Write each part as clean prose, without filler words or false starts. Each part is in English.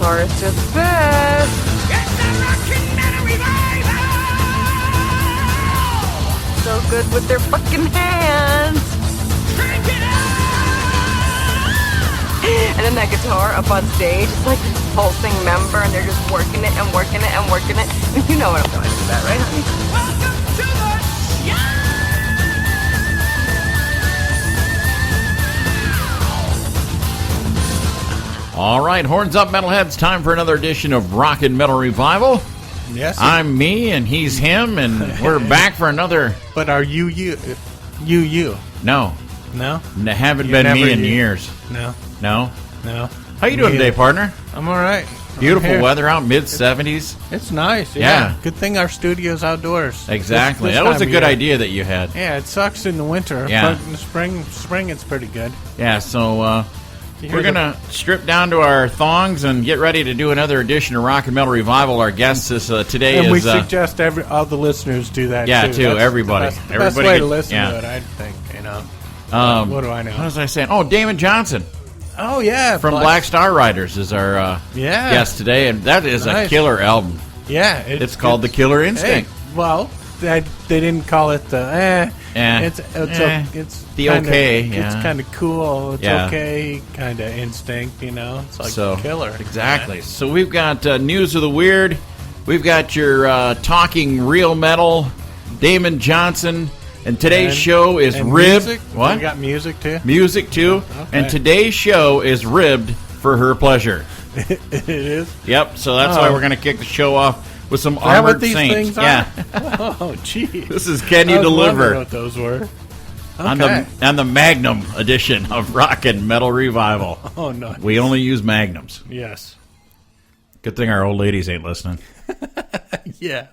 guitarist is best. It's a rockin' metal revival! So good with their fucking hands. Crank it up! And then that guitar up on stage, it's like this pulsing member, and they're just working it and working it and working it. You know what I'm talking about, right, honey? Welcome to the show! All right, horns up, metalheads. Time for another edition of Rockin' Metal Revival. Yes. I'm me, and he's him, and we're back for another... But are you? No. No? Haven't You been never me in you. years. No. No? No. How you doing Me today, either. partner? I'm all right. Beautiful I'm here. weather out, mid-70s. It's nice. Yeah. Good thing our studio's outdoors. Exactly. This That was a time of good year. idea that you had. Yeah, it sucks in the winter, Yeah. but in the spring it's pretty good. Yeah, so You we're hear going to strip down to our thongs and get ready to do another edition of Rockin' Metal Revival. Our guest today And is... we suggest all the listeners do that Yeah, too. too, That's everybody. The best Everybody way get- to listen yeah. to it, I think, you know. what what do I know? was I saying? Oh, Damon Johnson Oh, yeah. from Black Star Riders is our Yeah. guest today, and that is a Nice. killer album. Yeah. It's called The Killer Instinct. Hey, well, they didn't call it the It's The kinda, okay, It's yeah. kind of cool. It's Yeah. okay, kind of instinct. You know, it's like So killer. exactly. So we've got news of the weird. We've got your talking real metal, Damon Johnson, and today's show is and ribbed. Music? What? We got music too. Music too. Okay. And today's show is ribbed for her pleasure. It is. Yep. So that's Oh. why we're going to kick the show off with some Is that Armored what these Saints. things are? Yeah. Oh, gee. This is Can You I was wondering Deliver what those were. on Okay. the Magnum edition of Rockin' Metal Revival. Oh no. We only use Magnums. Yes. Good thing our old ladies ain't listening. Yeah.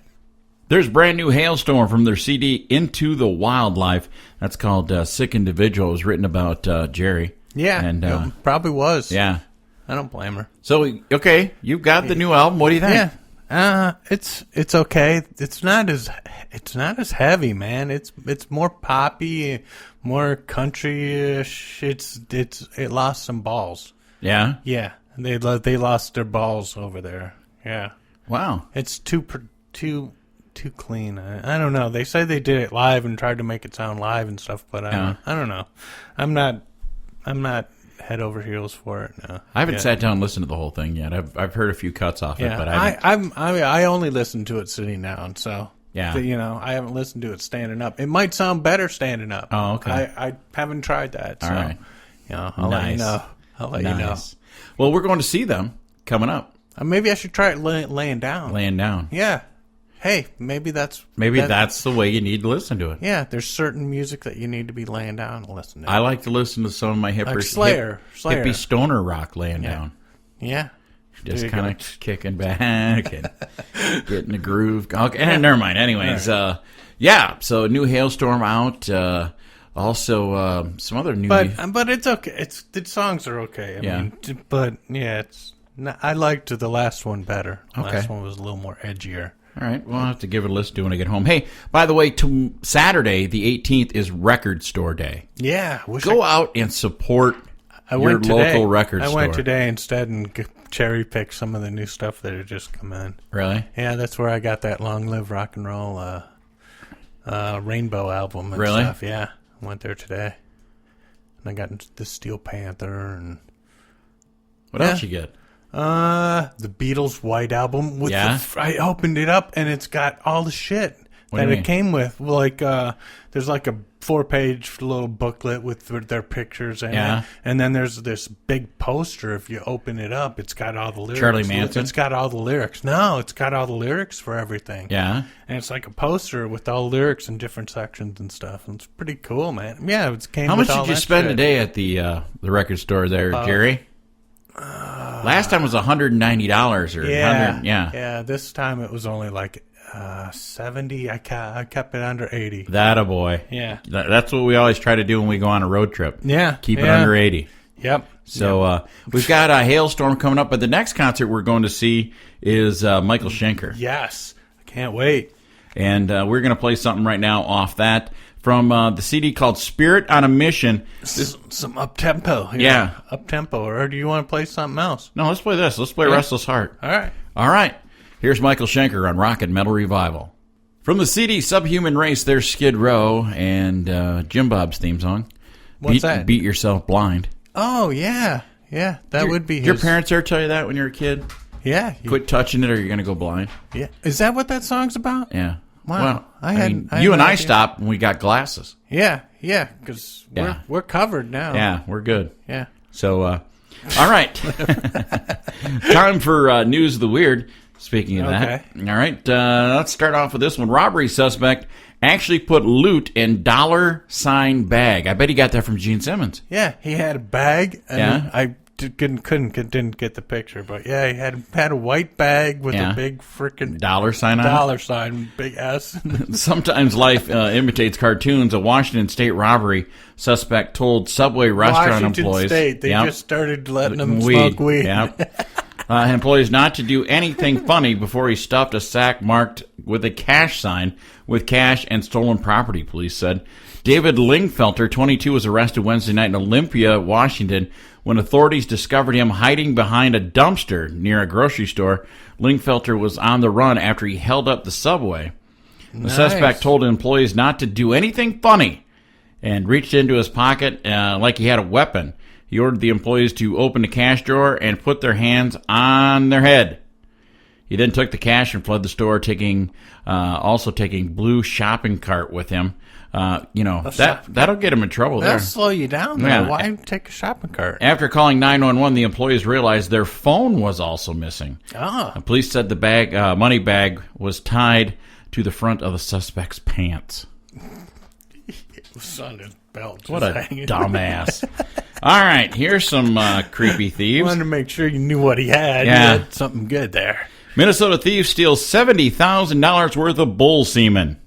There's brand new Hailstorm from their CD Into the Wildlife. That's called Sick Individual. It was written about Jerry. Yeah. And it probably was. yeah. I don't blame her. So okay, you've got the new album. What do you think? Yeah. It's okay. It's not as heavy, man. It's more poppy, more country-ish. It lost some balls. Yeah. Yeah. They lost their balls over there. Yeah. Wow. It's too clean. I don't know. They say they did it live and tried to make it sound live and stuff, but I don't know. I'm not head over heels for it. No. I haven't sat down and listened to the whole thing yet. I've heard a few cuts off Yeah, it, but I I only listen to it sitting down, so Yeah. I haven't listened to it standing up. It might sound better standing up. Oh, okay. I haven't tried that. All So, right. I'll let you Nice. know. I'll let you know. Nice. Well, we're going to see them coming up. Maybe I should try it laying down. Laying down. Yeah. Hey, maybe that's That's the way you need to listen to it. Yeah, there's certain music that you need to be laying down and listen to. I like to listen to some of my Like Slayer. hippie stoner rock laying down. Yeah. Just There you kind of kicking back and getting the groove. Okay, never mind. Anyways, yeah. So new Hailstorm out. Also, some other new. But it's okay. The songs are okay. I mean, but yeah, it's. I liked the last one better. The last one was a little more edgier. All right, well, I'll have to give it a listen to when I get home. Hey, by the way, Saturday, the 18th, is Record Store Day. Yeah. Go out and support your local record store. I went today instead and cherry picked some of the new stuff that had just come in. Really? Yeah, that's where I got that Long Live Rock and Roll Rainbow album and Really? stuff. Yeah, I went there today. And I got the Steel Panther and... What else you get? The Beatles' White Album. I opened it up and it's got all the shit that it came with. Like, there's like a 4-page little booklet with their pictures in it. And then there's this big poster. If you open it up, it's got all the lyrics. Charlie Manson? It's got all the lyrics. No, it's got all the lyrics for everything. Yeah. And it's like a poster with all the lyrics in different sections and stuff. And it's pretty cool, man. Yeah, it came How with much all did you that spend shit. today at the record store there, Jerry? Last time was $190 or Yeah, this time it was only like 70. I kept it under 80. That boy. Yeah. That's what we always try to do when we go on a road trip. Yeah. Keep it under 80. Yep. So we've got a Hailstorm coming up, but the next concert we're going to see is Michael Schenker. Yes. I can't wait. And we're going to play something right now off that. from the CD called Spirit on a Mission. Some up-tempo. Yeah. Up-tempo. Or do you want to play something else? No, let's play this. Let's play Restless Heart. All right. Here's Michael Schenker on Rock and Metal Revival. From the CD Subhuman Race, there's Skid Row and Jim Bob's theme song. What's that? Beat Yourself Blind. Oh, yeah. Yeah, that would be his. Your parents ever tell you that when you were a kid? Yeah. Quit touching it or you're going to go blind. Yeah. Is that what that song's about? Yeah. Wow. Well, I had you and no I idea. stopped when we got glasses. Yeah, because Yeah. we're covered now. Yeah, we're good. Yeah. So, all right. Time for News of the Weird. Speaking of that. All right. Let's start off with this one. Robbery suspect actually put loot in dollar sign bag. I bet he got that from Gene Simmons. Yeah, he had a bag. And Yeah. I didn't get the picture, but yeah, he had a white bag with a big freaking Dollar sign on it? dollar sign, big S. Sometimes life imitates cartoons. A Washington State robbery suspect told Subway restaurant Washington employees. State, they Yep. just started letting them smoke weed. Yep. Employees not to do anything funny before he stuffed a sack marked with a cash sign with cash and stolen property, police said. David Lingfelter, 22, was arrested Wednesday night in Olympia, Washington, when authorities discovered him hiding behind a dumpster near a grocery store. Lingfelter was on the run after he held up the subway. The suspect told employees not to do anything funny and reached into his pocket like he had a weapon. He ordered the employees to open the cash drawer and put their hands on their head. He then took the cash and fled the store, also taking blue shopping cart with him. That'll get him in trouble. That'll there. slow you down, though. Yeah. Why take a shopping cart? After calling 911, the employees realized their phone was also missing. Police said the money bag was tied to the front of the suspect's pants. It was on his belt. What a dumbass. All right, here's some creepy I thieves. wanted to make sure you knew what he had. Yeah. He had something good there. Minnesota thief steals $70,000 worth of bull semen.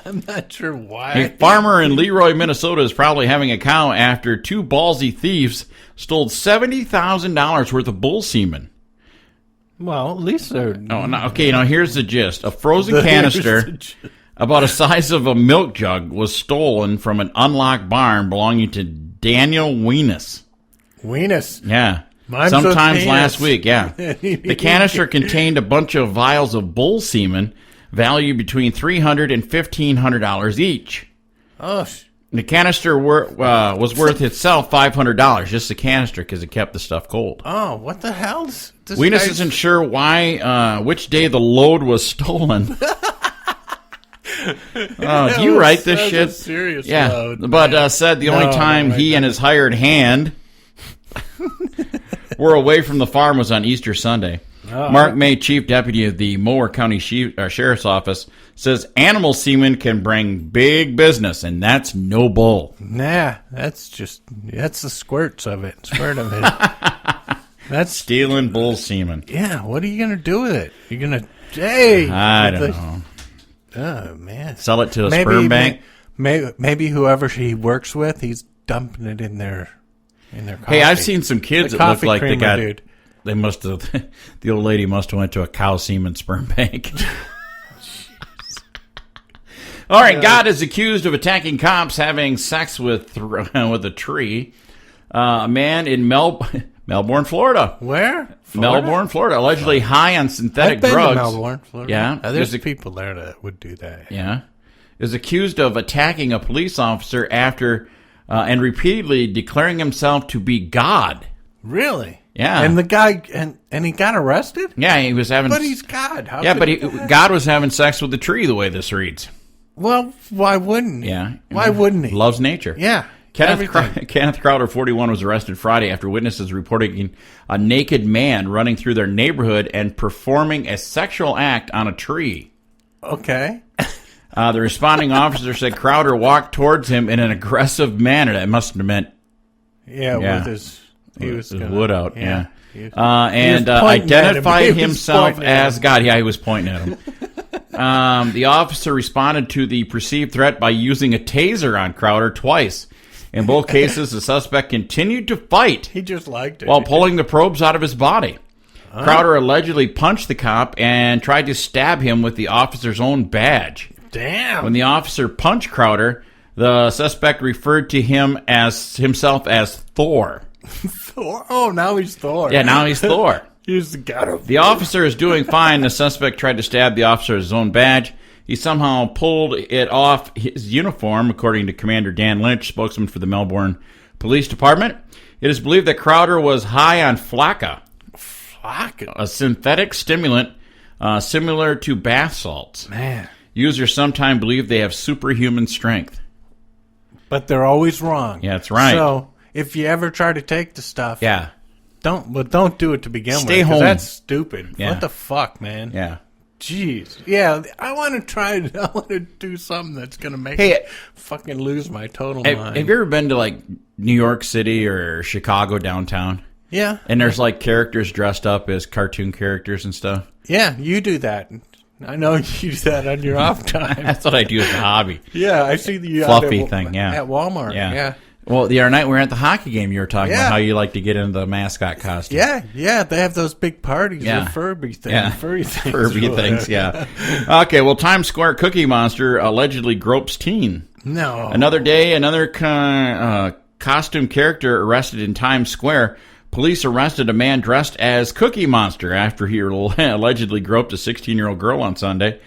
I'm not sure why. A farmer in Leroy, Minnesota is probably having a cow after two ballsy thieves stole $70,000 worth of bull semen. Well, at least they're... Oh, no, okay, now here's the gist. A frozen canister about the size of a milk jug was stolen from an unlocked barn belonging to Daniel Weenus. Weenus. Yeah. Mine's Sometimes a last penis. week, yeah. The canister contained a bunch of vials of bull semen valued between $300 and $1,500 each. Oh, The canister was worth itself $500, just the canister, because it kept the stuff cold. oh, what the hell? Weenus isn't sure which day the load was stolen. Oh, do you write this shit? A serious Yeah, load, but said the only time he and his hired hand were away from the farm was on Easter Sunday. Mark May, chief deputy of the Mower County Sheriff's Office, says animal semen can bring big business, and that's no bull. Nah, that's the squirts of it. That's Stealing bull semen. yeah. What are you gonna do with it? You're gonna I don't know. Oh man, Sell it to a sperm bank? Maybe whoever he works with, he's dumping it in their coffee. Hey, I've seen some kids The that look coffee like they creamer got. dude. They must have. The old lady must have went to a cow semen sperm bank. All right, God is accused of attacking cops having sex with a tree. A man in Melbourne, Florida. Where? Melbourne, Florida, allegedly high on synthetic I've been drugs. to Melbourne, Florida. Yeah, There's people there that would do that. Yeah, is accused of attacking a police officer after and repeatedly declaring himself to be God. Really? Yeah. And the guy and he got arrested? Yeah, he was having. But he's God. God was having sex with the tree. The way this reads. Well, why wouldn't he? Yeah. Why wouldn't he? Loves nature. Yeah. Kenneth Crowder, 41, was arrested Friday after witnesses reporting a naked man running through their neighborhood and performing a sexual act on a tree. Okay. The responding officer said Crowder walked towards him in an aggressive manner. That must have meant with his wood out. Yeah. And identified himself as God. Yeah, he was pointing at him. The officer responded to the perceived threat by using a taser on Crowder twice. In both cases, the suspect continued to fight. He just liked it. While pulling the probes out of his body. Crowder allegedly punched the cop and tried to stab him with the officer's own badge. Damn. When the officer punched Crowder, the suspect referred to himself as Thor. Thor? Oh, now he's Thor. Yeah, now he's Thor. He's the god of The officer is doing fine. The suspect tried to stab the officer with his own badge. He somehow pulled it off his uniform, according to Commander Dan Lynch, spokesman for the Melbourne Police Department. It is believed that Crowder was high on flakka, a synthetic stimulant similar to bath salts. Man. Users sometimes believe they have superhuman strength. But they're always wrong. Yeah, that's right. So, if you ever try to take the stuff, Yeah. don't do it to begin with. Stay 'cause home. That's stupid. Yeah. What the fuck, man? Yeah. Jeez. Yeah, I want to try. I want to do something that's going to make Hey, me fucking lose my total mind. Have you ever been to, like, New York City or Chicago downtown? Yeah. And there's, like, characters dressed up as cartoon characters and stuff? Yeah, you do that. I know you do that on your off time. That's what I do as a hobby. Yeah, I see the Fluffy thing, yeah. at Walmart. Yeah. Well, the other night we were at the hockey game. You were talking Yeah. about how you like to get into the mascot costume. Yeah, they have those big parties Yeah. with Furby things. Yeah. Furry things. Furby things, yeah. Okay, well, Times Square Cookie Monster allegedly gropes teen. No. Another day, another costume character arrested in Times Square. Police arrested a man dressed as Cookie Monster after he allegedly groped a 16-year-old girl on Sunday.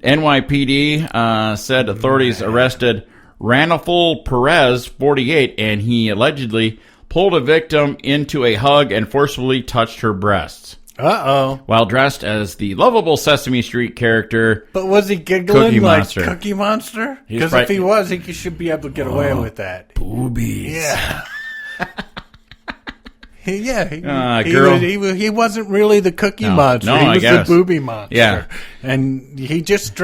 NYPD said authorities arrested Ranulfo Perez, 48, and he allegedly pulled a victim into a hug and forcefully touched her breasts. Uh-oh. While dressed as the lovable Sesame Street character. But was he giggling Cookie like Monster. Cookie Monster? He's Because if he was, he should be able to get away with that. Boobies. Yeah. Girl. He wasn't really the Cookie No. Monster. No, he I was guess. the Booby Monster. Yeah. And he just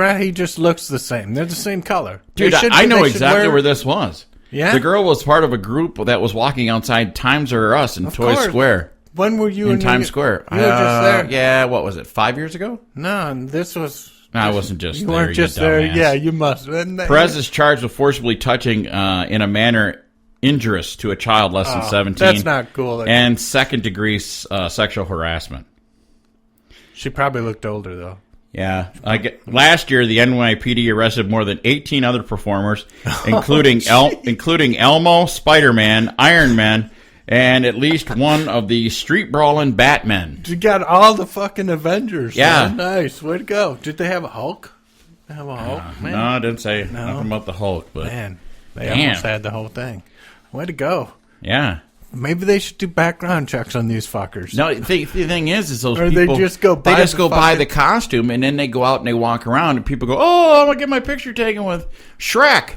looks the same. They're the same color. Dude, I know exactly where this was. Yeah? The girl was part of a group that was walking outside Times R Us in Toy course. Square. When were you In Times Square. You were just there. Yeah, what was it, 5 years ago? No, this was... No, I wasn't just You there. weren't just there. dumbass. Yeah, you must. Perez is charged with forcibly touching in a manner injurious to a child less than 17. That's not cool. And second-degree sexual harassment. She probably looked older, though. Yeah. Last year, the NYPD arrested more than 18 other performers, including Elmo, Spider-Man, Iron Man, and at least one of the street-brawling Batmen. You got all the fucking Avengers. Yeah. Man. Nice. Way to go. Did they have a Hulk? They have a Hulk, man? No, I didn't say nothing about the Hulk, but Man, they Damn. almost had the whole thing. Way to go. yeah. Maybe they should do background checks on these fuckers. No, the thing is those Or people they just go buy buy the costume and then they go out and they walk around and people go, "Oh, I'm gonna get my picture taken with Shrek."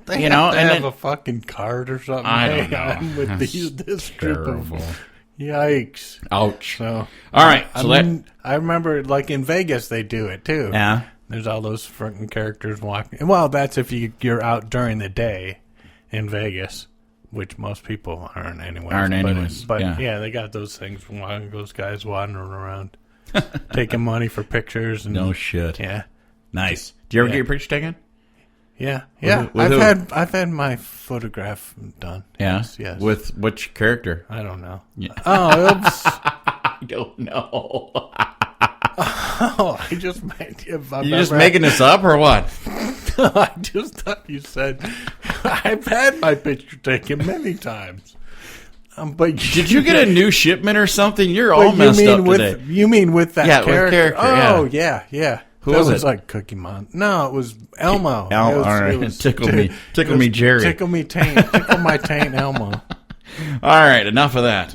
They You know, have to and have then- a fucking card or something. I don't Hey, know. I'm with That's this group terrible. of yikes. Ouch. So, All right, so I remember, like in Vegas, they do it too. yeah. There's all those freaking characters walking. Well, that's if you're out during the day in Vegas, which most people aren't anyways. But yeah, they got those things. Those guys wandering around, taking money for pictures. And, No shit. Yeah, Nice. Do you ever Yeah. get your picture taken? yeah. With who? I've had my photograph done. Yeah. Yes. With which character? I don't know. Yeah. Oh, oops. I don't know. Oh, I just made. You just making this up or what? I just thought you said I've had my picture taken many times. But Did you get a new shipment or something? You're But all messed up today. You mean with that Yeah, with character? character, Oh, yeah. Who that was was it? like Cookie Monster. No, it was Elmo. All It was- right. it was- Tickle it me, was Jerry. Tickle me taint. Tickle my taint, Elmo. All right, enough of that.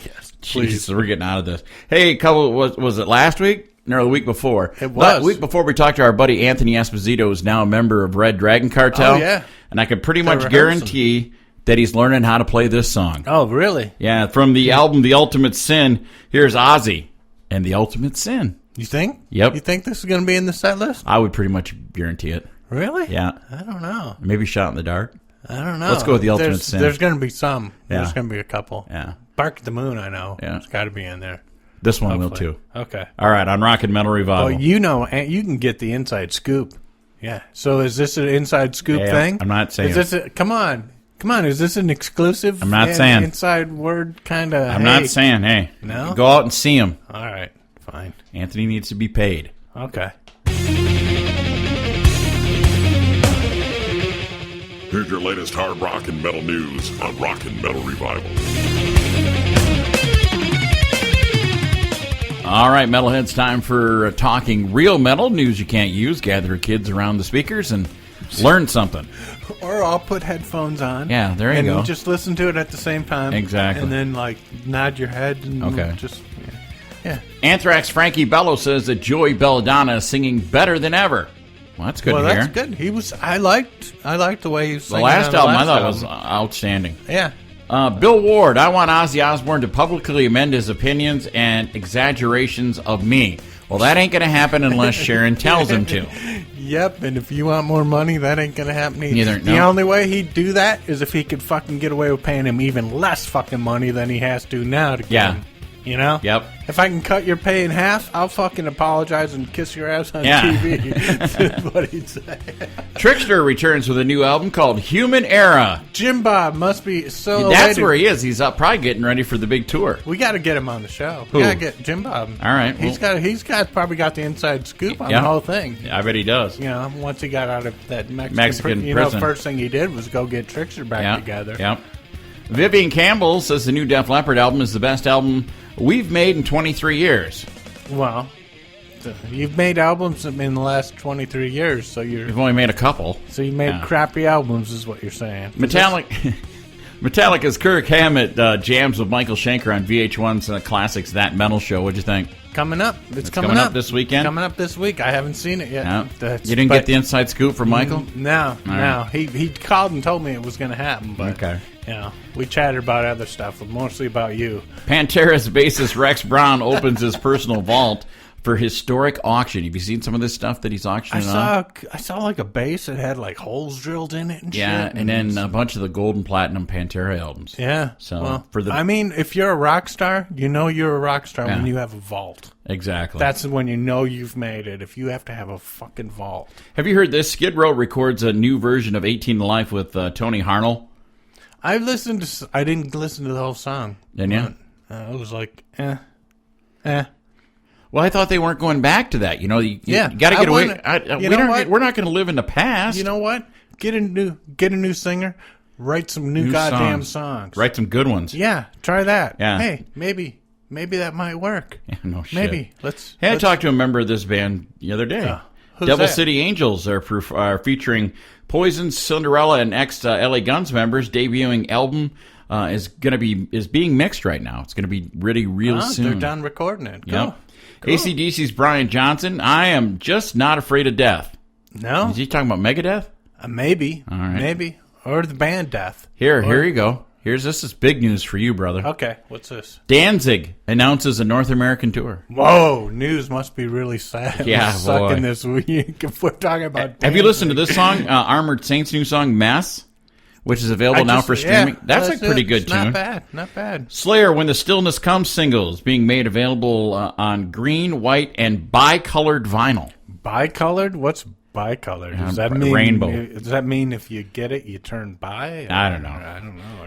Yes, Jesus, we're getting out of this. Hey, was it last week? No, the week before. It was. The week before we talked to our buddy Anthony Esposito, who's now a member of Red Dragon Cartel. Oh, yeah. And I can pretty They're much rehearsing. guarantee that he's learning how to play this song. Oh, really? Yeah, from the album The Ultimate Sin, here's Ozzy and The Ultimate Sin. You think? Yep. You think this is going to be in the set list? I would pretty much guarantee it. Really? Yeah. I don't know. Maybe Shot in the Dark. I don't know. Let's go with The Ultimate Sin. There's going to be some. Yeah. There's going to be a couple. Yeah. Bark at the Moon, I know. Yeah. It's got to be in there. This one will Hopefully. too. Okay. All right, on Rock and Metal Revival. Well, you know, and you can get the inside scoop. Yeah. So is this an inside scoop Yeah, thing? I'm not saying- Is this come on. Is this an exclusive? I'm not saying. Inside word kind of. I'm not saying, hey, No? go out and see him. All right. Fine. Anthony needs to be paid. Okay. Here's your latest hard rock and metal news on Rock and Metal Revival. All right, metalheads, time for talking real metal news you can't use. Gather your kids around the speakers and learn something. Or I'll put headphones on. Yeah, there you go. And just listen to it at the same time. Exactly. And then, like, nod your head and just... Yeah. Anthrax Frankie Bello says that Joey Belladonna is singing better than ever. Well, that's good to hear. Well, that's good. He was... I liked the way he was singing. The last album I thought was outstanding. Yeah. Bill Ward, I want Ozzy Osbourne to publicly amend his opinions and exaggerations of me. Well, that ain't going to happen unless Sharon tells him to. Yep, and if you want more money, that ain't going to happen either. The only way he'd do that is if he could fucking get away with paying him even less fucking money than he has to now to get him. You know? Yep. If I can cut your pay in half, I'll fucking apologize and kiss your ass on TV. That's what he'd say. Trickster returns with a new album called Human Era. Jim Bob must be so That's elated. where he is. He's probably getting ready for the big tour. We got to get him on the show. Who? We got to get Jim Bob. All right. He's probably got the inside scoop on the whole thing. I bet he does. You know, once he got out of that Mexican prison. know, first thing he did was go get Trickster back together. Yep. Vivian Campbell says the new Def Leppard album is the best album we've made in 23 years. Well, you've made albums in the last 23 years, so you've only made a couple. So you made crappy albums, is what you're saying. Metallica's Kirk Hammett jams with Michael Schenker on VH1's Classics That Metal Show. What'd you think? Coming up. It's coming up this weekend? Coming up this week. I haven't seen it yet. No. You didn't get the inside scoop from Michael? No. He called and told me it was going to happen. But, okay. You know, we chatted about other stuff, but mostly about you. Pantera's bassist Rex Brown opens his personal vault for historic auction. Have you seen some of this stuff that he's auctioning off? I saw like a bass that had like holes drilled in it and shit. Yeah, and then a bunch of the gold and platinum Pantera albums. Yeah. So I mean, if you're a rock star, you know you're a rock star when you have a vault. Exactly. That's when you know you've made it, if you have to have a fucking vault. Have you heard this? Skid Row records a new version of 18 to Life with Tony Harnell. I didn't listen to the whole song. Didn't you? It was like, Well, I thought they weren't going back to that. You know, you got to get away. We're not going to live in the past. You know what? Get a new singer. Write some new goddamn songs. Write some good ones. Yeah, try that. Yeah. Hey, maybe that might work. Yeah, no shit. Maybe. I talked to a member of this band the other day. Devil City Angels are featuring Poison, Cinderella, and ex-LA Guns members. Debuting album is being mixed right now. It's going to be real soon. They're done recording it. Cool. Yep. Cool. AC/DC's Brian Johnson. I am just not afraid of death. No. Is he talking about Megadeth? Maybe. All right. Maybe. Or the band Death. Here you go. This is big news for you, brother. Okay, what's this? Danzig announces a North American tour. Whoa, news must be really sad. Yeah, sucking this week if we're talking about Danzig. Have you listened to this song, Armored Saints' new song, Mess, which is available now for streaming? Yeah, that's a pretty good tune. Not bad. Slayer, When the Stillness Comes singles being made available on green, white, and bicolored vinyl. Bicolored? What's bicolored? Does that mean rainbow? Does that mean if you get it, you turn bi? I don't know.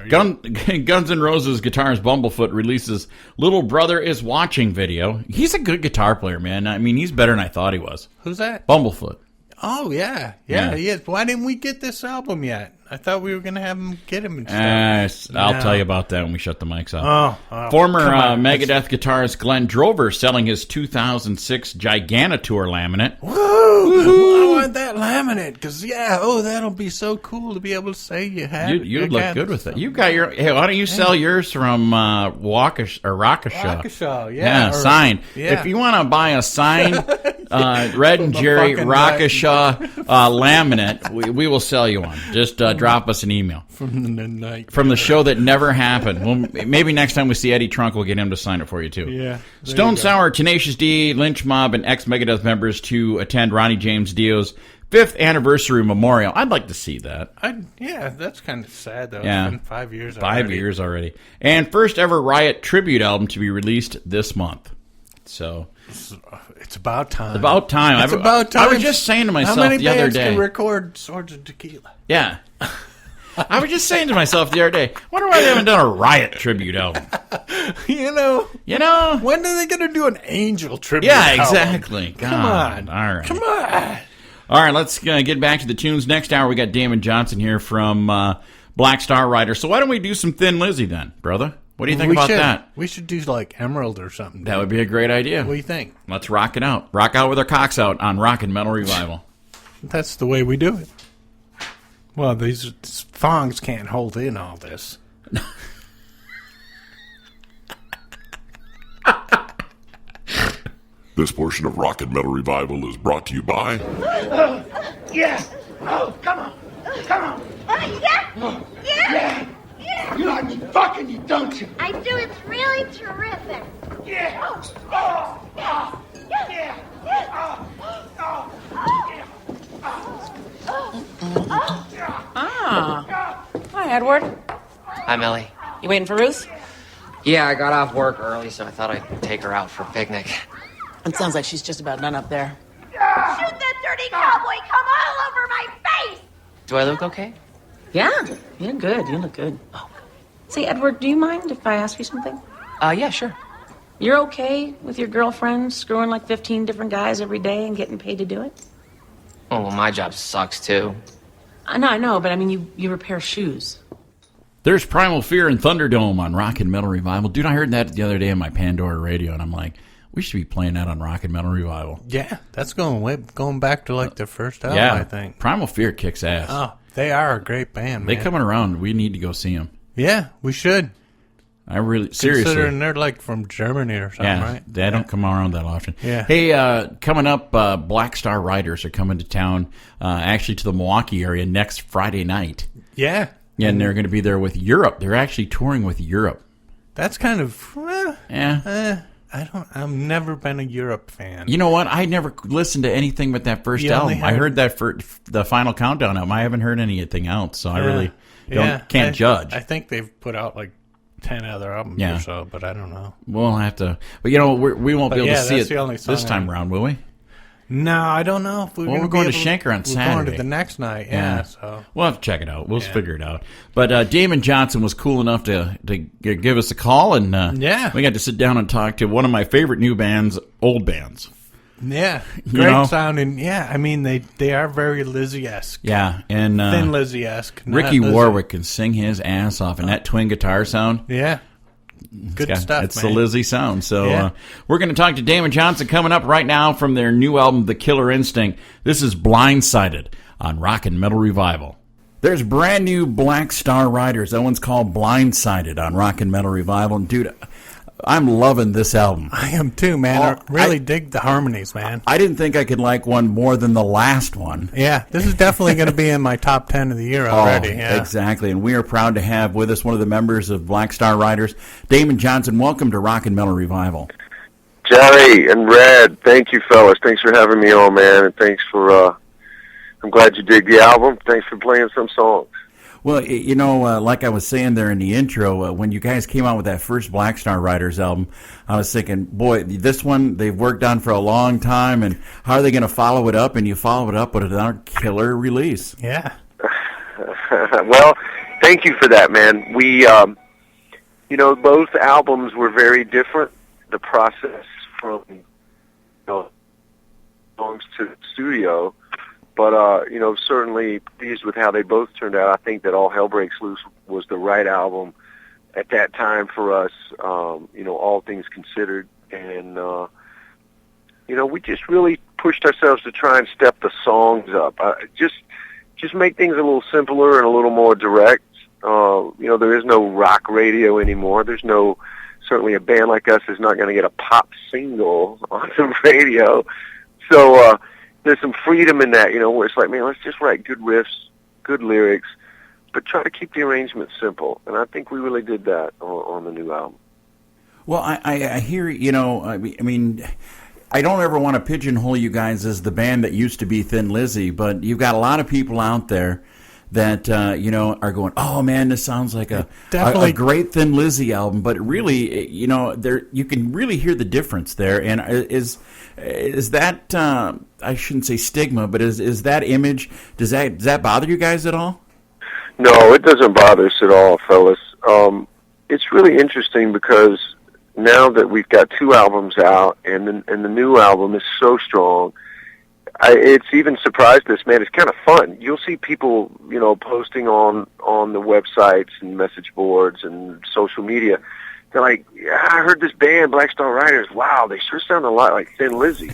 Guns N' Roses guitarist Bumblefoot releases "Little Brother Is Watching" video. He's a good guitar player, man. I mean, he's better than I thought he was. Who's that? Bumblefoot. Oh yeah, he is. Why didn't we get this album yet? I thought we were going to have him get him and stuff. I'll tell you about that when we shut the mics off. Former Megadeth guitarist Glenn Drover selling his 2006 Gigantatour laminate. Woo! I want that laminate because that'll be so cool to be able to say you had it. You'd look good with it. You got your. Hey, why don't you sell yours from Waukesha? Waukesha, yeah, signed. Yeah. If you want to buy a signed Red and Jerry Waukesha laminate, we will sell you one. Just drop us an email from the show that never happened. Well, maybe next time we see Eddie Trunk, we'll get him to sign it for you too. Yeah. Stone Sour, Tenacious D, Lynch Mob, and ex-Megadeth members to attend Ronnie James Dio's 5th anniversary memorial. I'd like to see that. That's kind of sad though. Yeah. It's been 5 years. 5 years already. And first ever Riot tribute album to be released this month. So it's about time. It's about time. I was just saying to myself the other day. How many bands can record Swords of Tequila? Yeah. I was just saying to myself the other day, wonder why they haven't done a Riot tribute album. You know. When are they going to do an Angel tribute album? Exactly. Come on. All right. Come on. All right, let's get back to the tunes. Next hour, we got Damon Johnson here from Black Star Rider. So why don't we do some Thin Lizzy then, brother? What do you think about that? We should do like Emerald or something. That would be a great idea. What do you think? Let's rock it out. Rock out with our cocks out on Rockin' Metal Revival. That's the way we do it. Well, these thongs can't hold in all this. This portion of Rockin' Metal Revival is brought to you by... Yeah. Oh, come on. Come on. Yeah? Yeah? Yeah. You like me fucking you, don't you? I do. It's really terrific. Yeah. Oh. Yeah. Yeah. Hi, Edward. Hi, Millie. You waiting for Ruth? Yeah, I got off work early, so I thought I'd take her out for a picnic. It sounds like she's just about done up there. Shoot that dirty cowboy come all over my face! Do I look okay? Yeah, you're good. You look good. Oh. Say, Edward, do you mind if I ask you something? Yeah, sure. You're okay with your girlfriend screwing like 15 different guys every day and getting paid to do it? Oh, well, my job sucks, too. I know, but I mean, you repair shoes. There's Primal Fear and Thunderdome on Rockin' Metal Revival. Dude, I heard that the other day on my Pandora radio, and I'm like, we should be playing that on Rockin' Metal Revival. Yeah, that's going back to like their first album, I think. Primal Fear kicks ass. Oh, they are a great band, man. They coming around. We need to go see them. Yeah, we should. I really, seriously. Considering they're like from Germany or something, right? They don't come around that often. Yeah. Hey, coming up, Black Star Riders are coming to town, actually to the Milwaukee area next Friday night. Yeah. And they're going to be there with Europe. They're actually touring with Europe. That's kind of, Yeah. I've never been a Europe fan. You know what? I never listened to anything but that first album. I heard that for the Final Countdown album. I haven't heard anything else, so I really can't judge. I think they've put out like 10 other albums or so, but I don't know. We'll have to. But, we won't be able to see it this time around, will we? No, I don't know if we're going to Shanker on Saturday. We're going to the next night, so. We'll have to check it out. We'll figure it out. But Damon Johnson was cool enough to give us a call, and we got to sit down and talk to one of my favorite new bands, old bands. Yeah, great sounding. Yeah, I mean, they are very Lizzy-esque. Yeah, and Thin Lizzy-esque. Ricky Warwick can sing his ass off, and that twin guitar sound. Yeah. Good stuff, It's man. the Lizzy sound. So we're going to talk to Damon Johnson coming up right now from their new album, The Killer Instinct. This is Blindsided on Rockin' Metal Revival. There's brand new Black Star Riders. That one's called Blindsided on Rockin' Metal Revival. And dude, I'm loving this album. I am too, man. I really dig the harmonies, man. I didn't think I could like one more than the last one. Yeah, this is definitely going to be in my top 10 of the year already. Yeah. Exactly. And we are proud to have with us one of the members of Black Star Riders, Damon Johnson. Welcome to Rockin' Metal Revival. Johnny and Red, thank you, fellas. Thanks for having me on, man. And thanks for, I'm glad you dig the album. Thanks for playing some songs. Well, like I was saying there in the intro, when you guys came out with that first Black Star Riders album, I was thinking, boy, this one they've worked on for a long time, and how are they going to follow it up? And you follow it up with another killer release. Yeah. Well, thank you for that, man. We, both albums were very different. The process from songs to the studio. But, certainly pleased with how they both turned out. I think that All Hell Breaks Loose was the right album at that time for us, all things considered. And, we just really pushed ourselves to try and step the songs up. Just make things a little simpler and a little more direct. There is no rock radio anymore. Certainly a band like us is not going to get a pop single on the radio. So, there's some freedom in that, where it's like, man, let's just write good riffs, good lyrics, but try to keep the arrangement simple. And I think we really did that on the new album. Well, I hear, I mean, I don't ever want to pigeonhole you guys as the band that used to be Thin Lizzy, but you've got a lot of people out there that, are going, oh, man, this sounds like a great Thin Lizzy album. But really, you can really hear the difference there. And is that, I shouldn't say stigma, but is that image, does that bother you guys at all? No, it doesn't bother us at all, fellas. It's really interesting because now that we've got two albums out and the new album is so strong, it's even surprised us, man. It's kind of fun. You'll see people, posting on the websites and message boards and social media. They're like, yeah, I heard this band, Black Star Riders. Wow, they sure sound a lot like Thin Lizzy.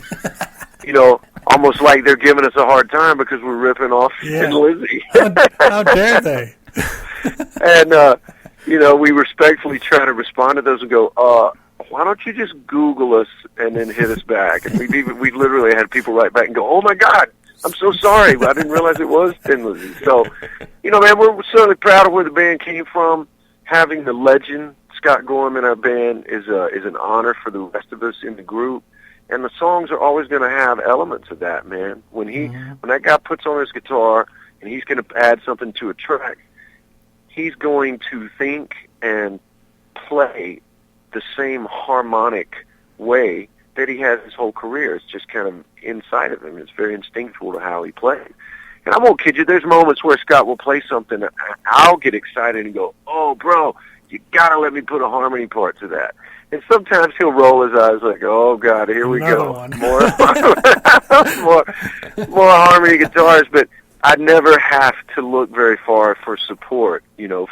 Almost like they're giving us a hard time because we're ripping off Thin Lizzy. How dare they? And, we respectfully try to respond to those and go, why don't you just Google us and then hit us back? And we literally had people write back and go, oh my God, I'm so sorry. I didn't realize it was Thin Lizzy. So, man, we're certainly proud of where the band came from. Having the legend Scott Gorham in our band is an honor for the rest of us in the group. And the songs are always going to have elements of that, man. When that guy puts on his guitar and he's going to add something to a track, he's going to think and play the same harmonic way that he has his whole career. It's just kind of inside of him. It's very instinctual to how he plays. And I won't kid you, there's moments where Scott will play something, I'll get excited and go, oh, bro, you got to let me put a harmony part to that. And sometimes he'll roll his eyes like, oh, God, here we go. More harmony guitars. But I never have to look very far for support,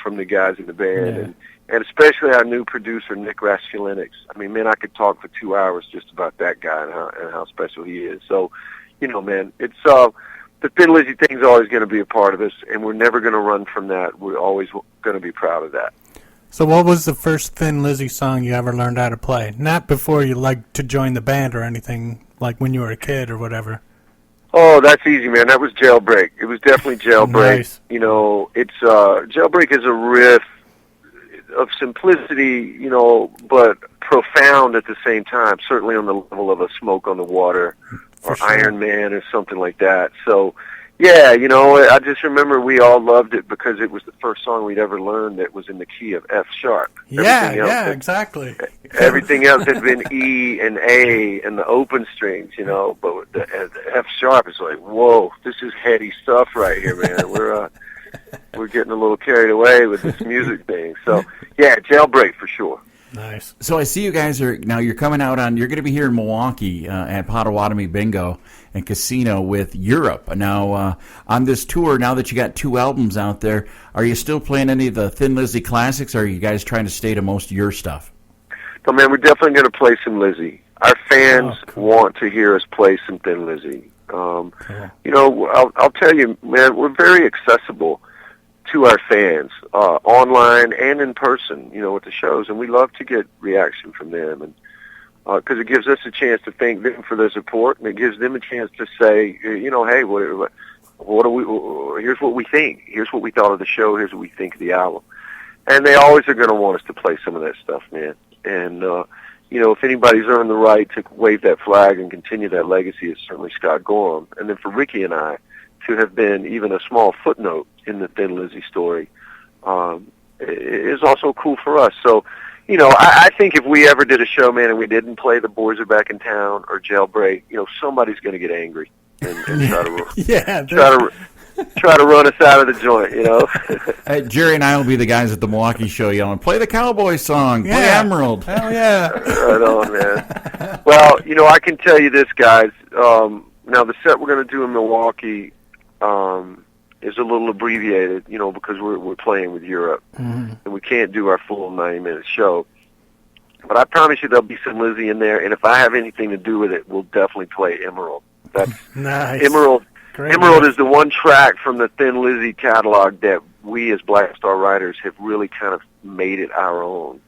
from the guys in the band. Yeah. And especially our new producer, Nick Raskulinix. I mean, man, I could talk for 2 hours just about that guy and how special he is. So, man, it's the Thin Lizzy thing's always going to be a part of us, and we're never going to run from that. We're always going to be proud of that. So what was the first Thin Lizzy song you ever learned how to play? Not before you to join the band or anything, like when you were a kid or whatever. Oh, that's easy, man. That was Jailbreak. It was definitely Jailbreak. Nice. It's Jailbreak is a riff of simplicity, but profound at the same time, certainly on the level of a Smoke on the Water or Iron Man or something like that. So, yeah, I just remember we all loved it because it was the first song we'd ever learned that was in the key of F sharp. Exactly. Everything else had been E and A and the open strings, but the F sharp is like, whoa, this is heady stuff right here, man. We're getting a little carried away with this music thing. So, yeah, Jailbreak for sure. Nice. So I see you guys you're coming out you're going to be here in Milwaukee at Potawatomi Bingo and Casino with Europe. Now, on this tour, now that you got 2 albums out there, are you still playing any of the Thin Lizzy classics, or are you guys trying to stay to most of your stuff? No, man, we're definitely going to play some Lizzy. Our fans want to hear us play some Thin Lizzy. Cool. I'll tell you, man, we're very accessible to our fans, online and in person, with the shows, and we love to get reaction from them, and because it gives us a chance to thank them for their support, and it gives them a chance to say, hey, what do we? Here's what we think. Here's what we thought of the show. Here's what we think of the album, and they always are going to want us to play some of that stuff, man. And if anybody's earned the right to wave that flag and continue that legacy, it's certainly Scott Gorham. And then for Ricky and I to have been even a small footnote in the Thin Lizzy story is also cool for us. So, I think if we ever did a show, man, and we didn't play The Boys Are Back in Town or Jailbreak, somebody's going to get angry and try to run us out of the joint, Hey, Jerry and I will be the guys at the Milwaukee show yelling, play the Cowboy song, play Emerald. Hell yeah. Right on, man. Well, I can tell you this, guys. Now, the set we're going to do in Milwaukee is a little abbreviated, because we're playing with Europe, and we can't do our full 90-minute show. But I promise you there'll be some Lizzy in there, and if I have anything to do with it, we'll definitely play Emerald. That's nice. Emerald. Great. Emerald is the one track from the Thin Lizzy catalog that we as Black Star Riders have really kind of made it our own.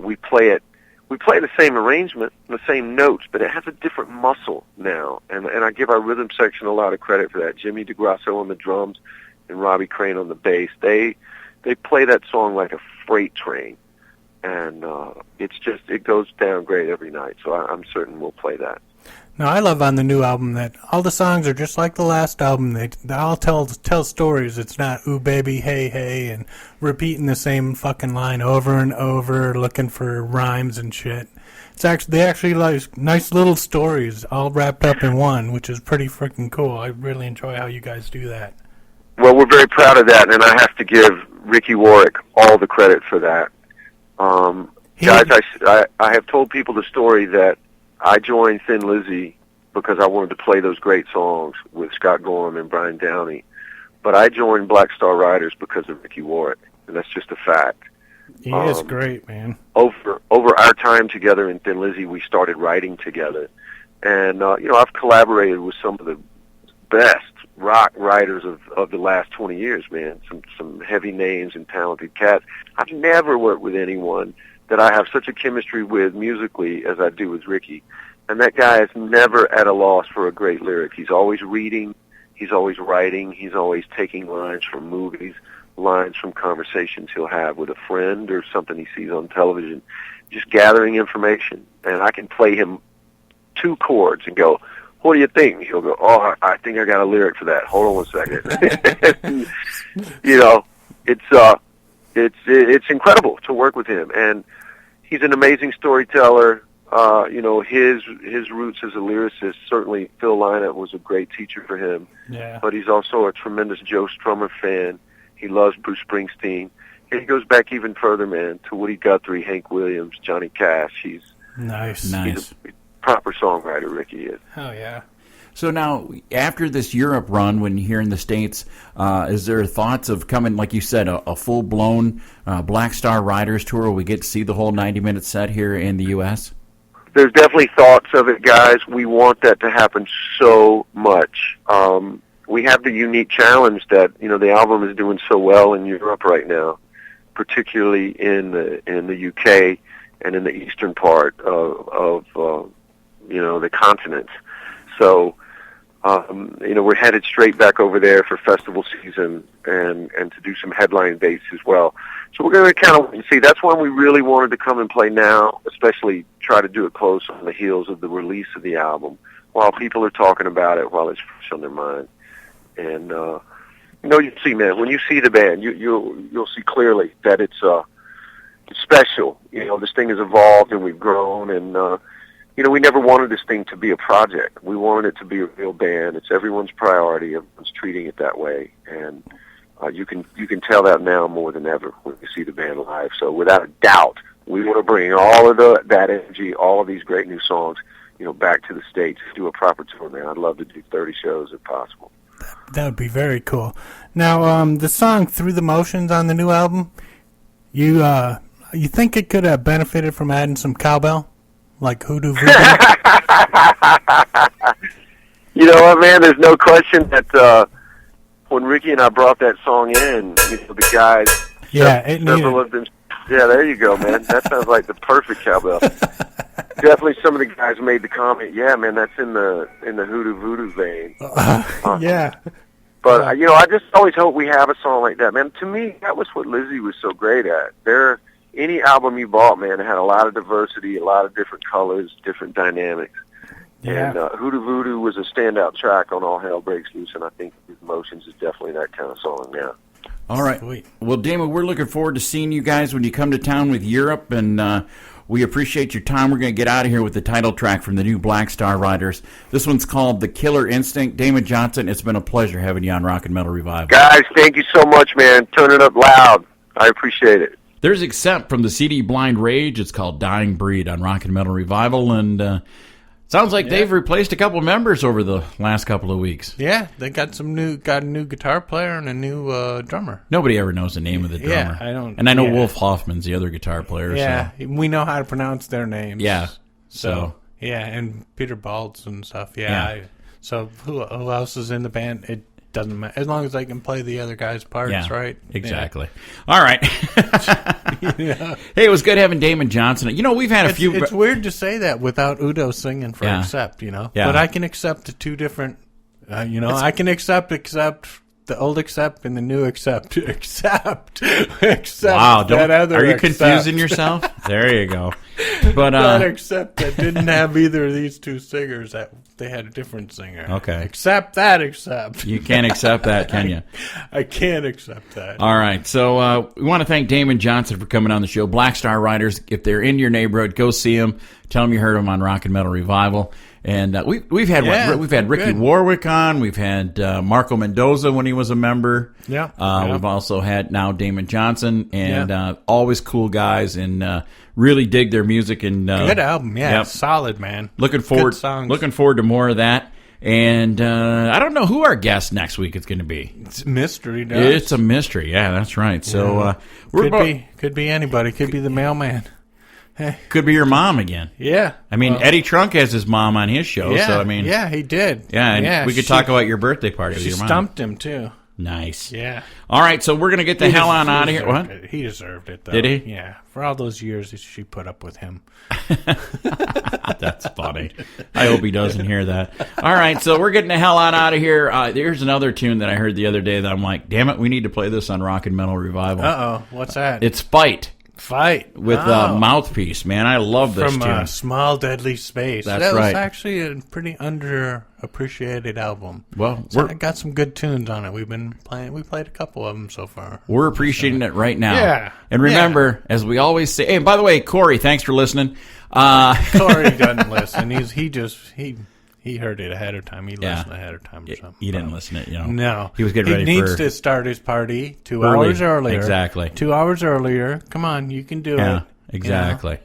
We play the same arrangement, the same notes, but it has a different muscle now. And I give our rhythm section a lot of credit for that. Jimmy DeGrasso on the drums and Robbie Crane on the bass. They play that song like a freight train. And it goes down great every night. So I'm certain we'll play that. Now, I love on the new album that all the songs are just like the last album. They all tell stories. It's not, ooh, baby, hey, hey, and repeating the same fucking line over and over, looking for rhymes and shit. They actually like nice little stories all wrapped up in one, which is pretty freaking cool. I really enjoy how you guys do that. Well, we're very proud of that, and I have to give Ricky Warwick all the credit for that. Guys, I have told people the story that I joined Thin Lizzy because I wanted to play those great songs with Scott Gorham and Brian Downey. But I joined Black Star Riders because of Ricky Warwick, and that's just a fact. He is great, man. Over our time together in Thin Lizzy, we started writing together. And, I've collaborated with some of the best rock writers of the last 20 years, man. Some heavy names and talented cats. I've never worked with anyone that I have such a chemistry with musically as I do with Ricky. And that guy is never at a loss for a great lyric. He's always reading. He's always writing. He's always taking lines from movies, lines from conversations he'll have with a friend or something he sees on television, just gathering information. And I can play him 2 chords and go, what do you think? He'll go, oh, I think I got a lyric for that. Hold on 1 second. It's incredible to work with him. And he's an amazing storyteller. His roots as a lyricist, certainly Phil Lynott was a great teacher for him. Yeah. But he's also a tremendous Joe Strummer fan. He loves Bruce Springsteen. And he goes back even further, man, to Woody Guthrie, Hank Williams, Johnny Cash. He's nice. He's a proper songwriter, Ricky is. Oh, yeah. So now, after this Europe run, when you're here in the States, is there thoughts of coming, like you said, a full-blown Black Star Riders tour where we get to see the whole 90-minute set here in the U.S.? There's definitely thoughts of it, guys. We want that to happen so much. We have the unique challenge that, the album is doing so well in Europe right now, particularly in the UK and in the eastern part of the continent. So, we're headed straight back over there for festival season and to do some headline dates as well. So we're going to kind of see. That's when we really wanted to come and play now, especially try to do it close on the heels of the release of the album, while people are talking about it, while it's fresh on their mind. And you see, man, when you see the band, you'll see clearly that it's special. This thing has evolved and we've grown, and we never wanted this thing to be a project. We wanted it to be a real band. It's everyone's priority. Everyone's treating it that way, and you can tell that now more than ever when you see the band live. So without a doubt, we want to bring all of that energy, all of these great new songs, back to the States, do a proper tour, man. I'd love to do 30 shows if possible. That would be very cool. Now, the song "Through the Motions" on the new album, you think it could have benefited from adding some cowbell, like Hoodoo Voodoo? You know what, man? There's no question that when Ricky and I brought that song in, the guys, several of them. Yeah, there you go, man. That sounds like the perfect cowbell. Definitely, some of the guys made the comment, "Yeah, man, that's in the Hoodoo Voodoo vein." Yeah. But I just always hope we have a song like that, man. To me, that was what Lizzy was so great at. Any album you bought, man, it had a lot of diversity, a lot of different colors, different dynamics. Yeah. And Hoodoo Voodoo was a standout track on All Hell Breaks Loose, and I think Emotions is definitely that kind of song now. All right. Sweet. Well, Damon, we're looking forward to seeing you guys when you come to town with Europe, and we appreciate your time. We're going to get out of here with the title track from the new Black Star Riders. This one's called The Killer Instinct. Damon Johnson, it's been a pleasure having you on Rock and Metal Revival. Guys, thank you so much, man. Turn it up loud. I appreciate it. There's Accept from the CD Blind Rage. It's called Dying Breed on Rock and Metal Revival, and sounds like they've replaced a couple members over the last couple of weeks. Yeah, they got a new guitar player and a new drummer. Nobody ever knows the name of the drummer. Yeah, I don't. And I know Wolf Hoffman's the other guitar player. Yeah, so. We know how to pronounce their names. Yeah, so yeah, and Peter Baltz and stuff. Yeah. So who else is in the band? It doesn't matter as long as I can play the other guy's parts, right? Exactly. Yeah. All right. Yeah. Hey, it was good having Damon Johnson. We've had a few. It's weird to say that without Udo singing for Accept. Yeah. But I can accept the two different. I can accept the old Accept and the new Accept. Accept. Wow! Are you confusing yourself? There you go. But that Accept that didn't have either of these two singers. That they had a different singer. Okay. Accept that. Accept. You can't accept that, can you? I can't accept that. All right. So we want to thank Damon Johnson for coming on the show. Black Star Riders. If they're in your neighborhood, go see them. Tell them you heard them on Rock and Metal Revival. And we've had Ricky Warwick on. We've had Marco Mendoza when he was a member. Yeah. We've also had now Damon Johnson, and always cool guys. And really dig their music. And good album, yeah, solid, man. Looking forward to more of that. And I don't know who our guest next week is going to be. It's a mystery. It's a mystery. Yeah, that's right. So could be anybody. Could be the mailman. Could be your mom again. Yeah. I mean, Eddie Trunk has his mom on his show. Yeah, so I mean, yeah, he did. Yeah, and we could talk about your birthday party with your mom. She stumped him too. Nice. Yeah. All right, so we're going to get the hell on out of here. What? He deserved it, though. Did he? Yeah. For all those years she put up with him. That's funny. I hope he doesn't hear that. All right, so we're getting the hell on out of here. There's another tune that I heard the other day that I'm like, damn it, we need to play this on Rock and Metal Revival. Uh-oh. What's that? It's Fight. With Mouthpiece, man. I love this tune. From Small Deadly Space. That's that right. was actually a pretty underappreciated album. Well, I got some good tunes on it. We played a couple of them so far. We're appreciating it right now. Yeah. And remember, as we always say, hey, by the way, Corey, thanks for listening. Corey doesn't listen. He heard it ahead of time. He listened ahead of time or something. He didn't listen to it, No. He was getting ready He needs to start his party 2 hours earlier. Exactly. 2 hours earlier. Come on, you can do it. Yeah, exactly.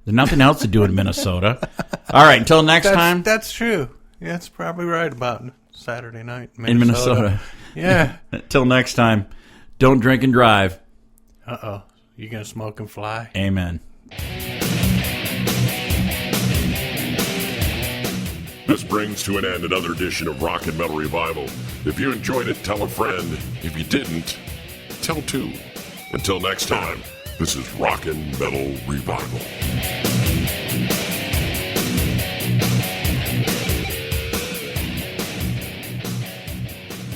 There's nothing else to do in Minnesota. All right, until next time. That's true. Yeah, that's probably right about Saturday night in Minnesota. Yeah. Until next time, don't drink and drive. Uh-oh. You going to smoke and fly? Amen. This brings to an end another edition of Rock and Metal Revival. If you enjoyed it, tell a friend. If you didn't, tell two. Until next time, this is Rock and Metal Revival.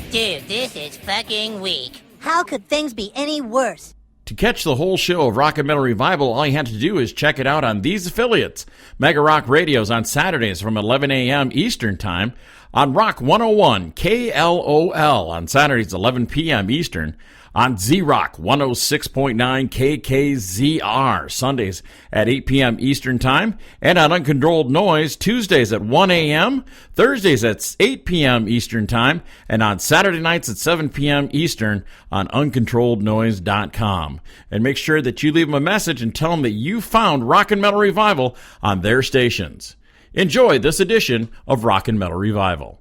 Dude, this is fucking weak. How could things be any worse? To catch the whole show of Rock and Metal Revival, all you have to do is check it out on these affiliates. Mega Rock Radios on Saturdays from 11 a.m. Eastern Time. On Rock 101 KLOL on Saturdays 11 p.m. Eastern. On Z-Rock 106.9 KKZR Sundays at 8 p.m. Eastern Time. And on Uncontrolled Noise Tuesdays at 1 a.m., Thursdays at 8 p.m. Eastern Time, and on Saturday nights at 7 p.m. Eastern on UncontrolledNoise.com. And make sure that you leave them a message and tell them that you found Rock and Metal Revival on their stations. Enjoy this edition of Rock and Metal Revival.